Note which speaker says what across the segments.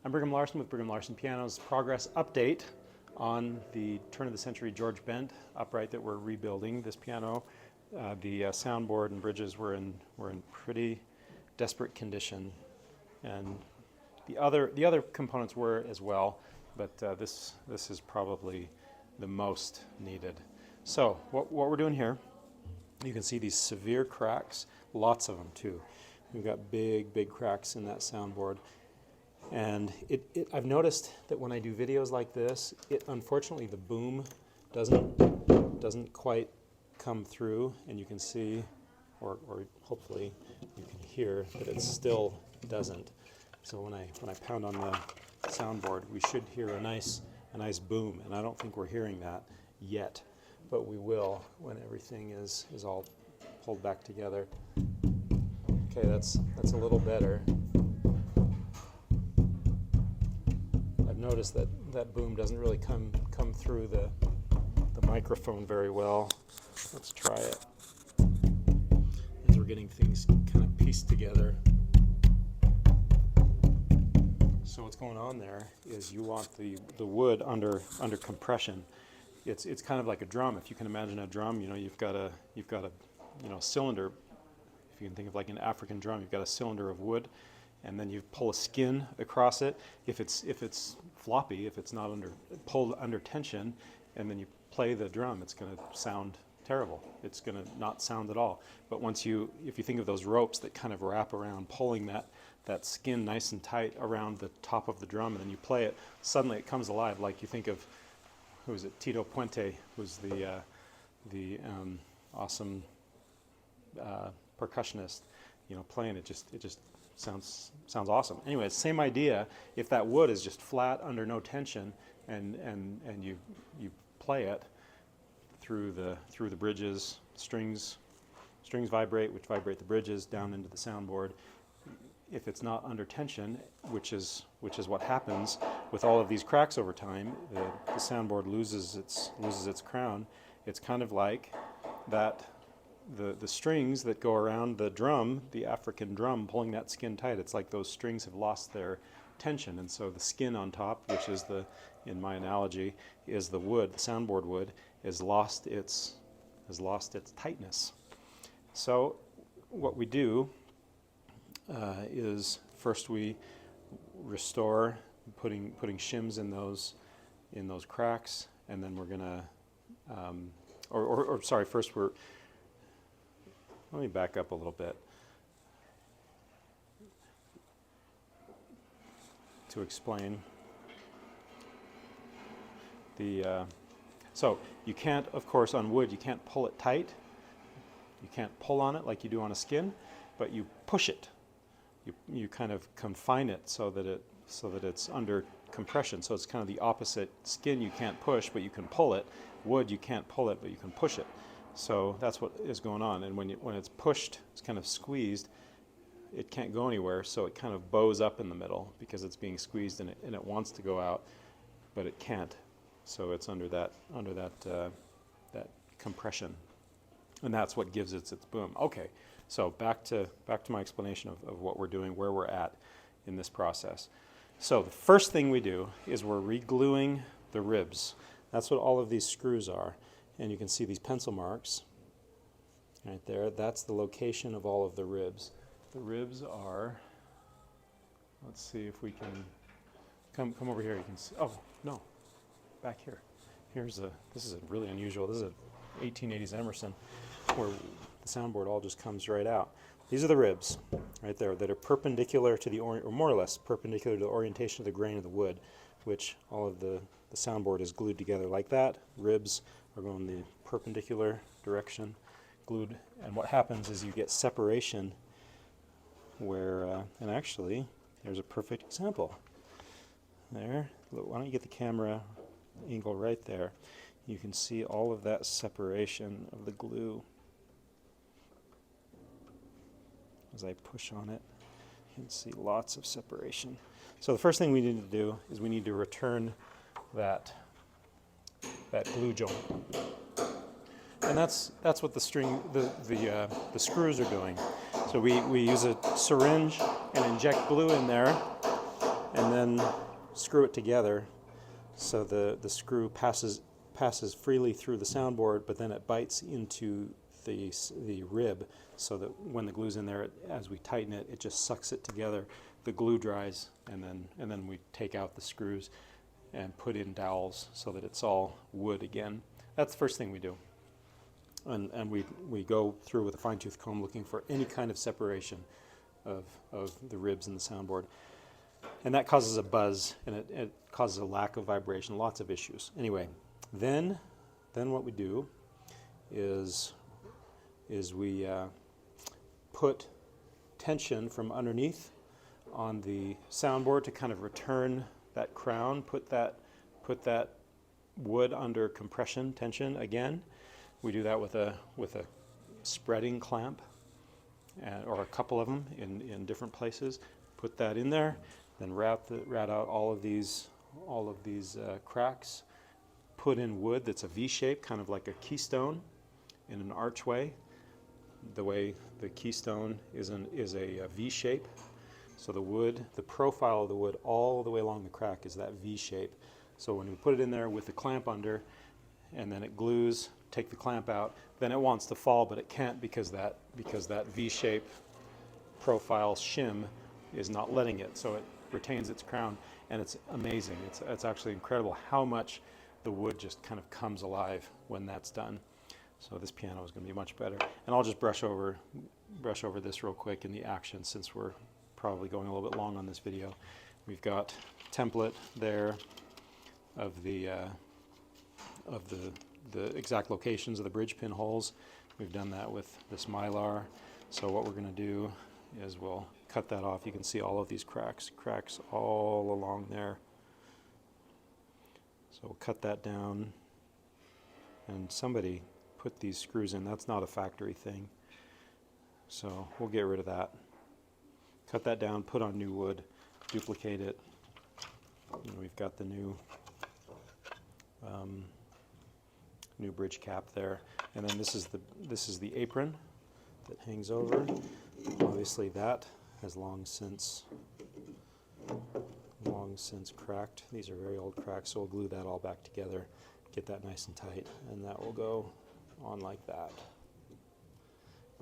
Speaker 1: I'm Brigham Larson with Brigham Larson Pianos progress update on the turn of the century George Bent upright that we're rebuilding. This piano, the soundboard and bridges were in pretty desperate condition, and the other components were as well, but this is probably the most needed. So what we're doing here, you can see these severe cracks, lots of them too. We've got big cracks in that soundboard. And I've noticed that when I do videos like this, unfortunately the boom doesn't quite come through, and you can see, or hopefully you can hear that it still doesn't. So when I pound on the soundboard, we should hear a nice boom, and I don't think we're hearing that yet, but we will when everything is all pulled back together. Okay, that's a little better. Notice that boom doesn't really come through the microphone very well. Let's try it. As we're getting things kind of pieced together. So what's going on there is you want the wood under compression. It's kind of like a drum. If you can imagine a drum, you've got a cylinder. If you can think of like an African drum, you've got a cylinder of wood, and then you pull a skin across it. If it's floppy, if it's not pulled under tension, and then you play the drum, it's going to sound terrible. It's going to not sound at all. But if you think of those ropes that kind of wrap around, pulling that skin nice and tight around the top of the drum, and then you play it, suddenly it comes alive. Like you think of, who was it? Tito Puente was the awesome percussionist. Playing it just sounds awesome. Anyway, same idea. If that wood is just flat under no tension, and you play it through the bridges, strings vibrate, which vibrate the bridges down into the soundboard. If it's not under tension, which is what happens with all of these cracks over time, the soundboard loses its crown. It's kind of like that. The strings that go around the drum, the African drum, pulling that skin tight, it's like those strings have lost their tension, and so the skin on top, which is in my analogy, is the wood, the soundboard wood, has lost its tightness. So what we do is first we restore, putting shims in those cracks, and then we're gonna, first let me back up a little bit to explain. So you can't, of course, on wood, you can't pull it tight. You can't pull on it like you do on a skin, but you push it. You kind of confine it so that it's under compression. So it's kind of the opposite. Skin you can't push, but you can pull it. Wood you can't pull it, but you can push it. So that's what is going on, and when it's pushed, it's kind of squeezed, it can't go anywhere, so it kind of bows up in the middle because it's being squeezed and it wants to go out, but it can't. So it's under that compression, and that's what gives it its boom. Okay, so back to my explanation of what we're doing, where we're at in this process. So the first thing we do is we're re-gluing the ribs. That's what all of these screws are. And you can see these pencil marks right there. That's the location of all of the ribs. The ribs are, let's see if we can come over here. You can see, oh no, back here. This is really unusual. This is a 1880s Emerson where the soundboard all just comes right out. These are the ribs right there that are perpendicular to or more or less perpendicular to the orientation of the grain of the wood, which all of the soundboard is glued together like that. Ribs are going the perpendicular direction, glued, and what happens is you get separation where, and actually, there's a perfect example. There, why don't you get the camera angle right there? You can see all of that separation of the glue. As I push on it, you can see lots of separation. So the first thing we need to do is we need to return that glue joint, and that's what the screws are doing. So we use a syringe and inject glue in there, and then screw it together so the screw passes freely through the soundboard, but then it bites into the rib, so that when the glue's in there, as we tighten it, it just sucks it together. The glue dries, and then we take out the screws and put in dowels so that it's all wood again. That's the first thing we do. And we go through with a fine-tooth comb looking for any kind of separation of the ribs in the soundboard. And that causes a buzz, and it causes a lack of vibration, lots of issues. Anyway, then what we do is we put tension from underneath on the soundboard to kind of return that crown, put that wood under compression tension again. We do that with a spreading clamp, or a couple of them in different places. Put that in there, then rat out all of these cracks. Put in wood that's a V shape, kind of like a keystone in an archway. The way the keystone is a V shape. So the wood, the profile of the wood all the way along the crack is that V shape. So when we put it in there with the clamp under, and then it glues, take the clamp out, then it wants to fall, but it can't because that V shape profile shim is not letting it. So it retains its crown, and it's amazing. It's actually incredible how much the wood just kind of comes alive when that's done. So this piano is going to be much better. And I'll just brush over this real quick in the action, since we're probably going a little bit long on this video. We've got template there of the exact locations of the bridge pin holes. We've done that with this Mylar. So what we're going to do is we'll cut that off. You can see all of these cracks all along there. So we'll cut that down, and somebody put these screws in. That's not a factory thing, so we'll get rid of that. Cut that down, put on new wood, duplicate it, and we've got the new bridge cap there. And then this is the apron that hangs over. Obviously that has long since cracked. These are very old cracks, so we'll glue that all back together, get that nice and tight, and that will go on like that.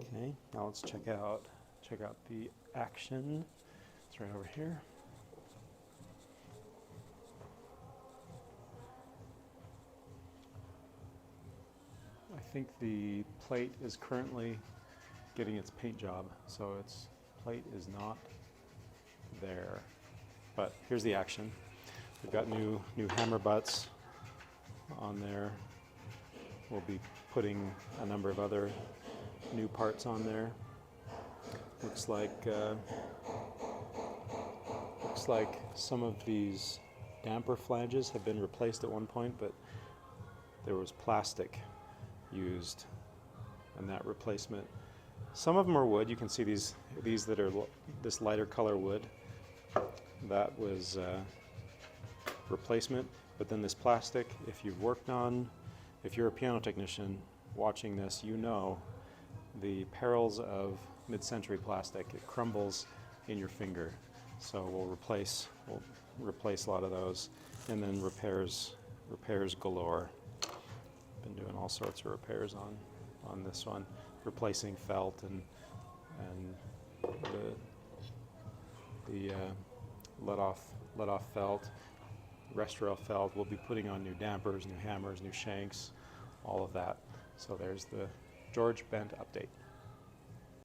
Speaker 1: Okay, now let's check out the action. It's right over here. I think the plate is currently getting its paint job, so its plate is not there. But here's the action. We've got new hammer butts on there. We'll be putting a number of other new parts on there. Looks like some of these damper flanges have been replaced at one point, but there was plastic used in that replacement. Some of them are wood. You can see these that are this lighter color wood. That was replacement. But then this plastic, if you're a piano technician watching this, you know the perils of mid-century plastic. It crumbles in your finger. So we'll replace a lot of those, and then repairs galore. Been doing all sorts of repairs on this one, replacing felt and the let off felt, rest-rail felt. We'll be putting on new dampers, new hammers, new shanks, all of that. So there's the George Bent update.